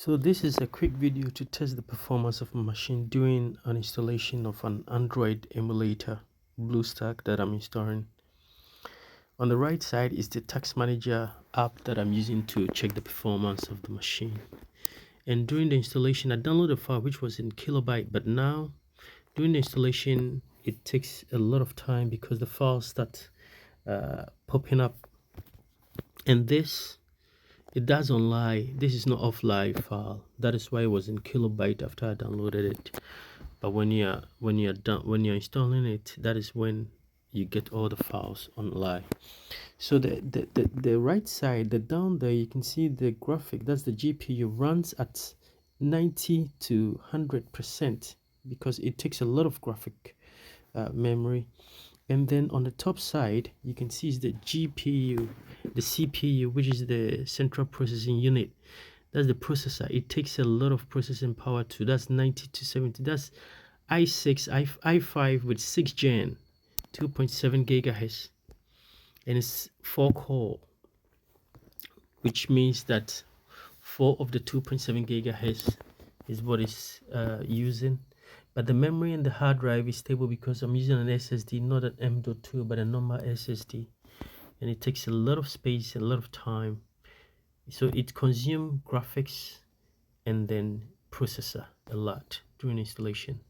So this is a quick video to test the performance of my machine doing an installation of an Android emulator BlueStack that I'm installing. On the right side is the task manager app that I'm using to check the performance of the machine. And during the installation, I downloaded a file which was in kilobyte, but now during the installation it takes a lot of time because the files start popping up, and it doesn't lie. This is not offline file. That is why it was in kilobyte after I downloaded it. But when you're installing it, that is when you get all the files online. So the right side, the down there, you can see the graphic. That's the GPU runs at 90 to 100% because it takes a lot of graphic memory. And then on the top side, you can see is the GPU, the CPU, which is the central processing unit. That's the processor. It takes a lot of processing power too. That's 90 to 70. That's i6, i5 with 6 gen, 2.7 gigahertz, and it's 4 core, which means that 4 of the 2.7 gigahertz is what it's using. But the memory and the hard drive is stable because I'm using an SSD, not an M.2, but a normal SSD. And it takes a lot of space, a lot of time. So it consumes graphics and then processor a lot during installation.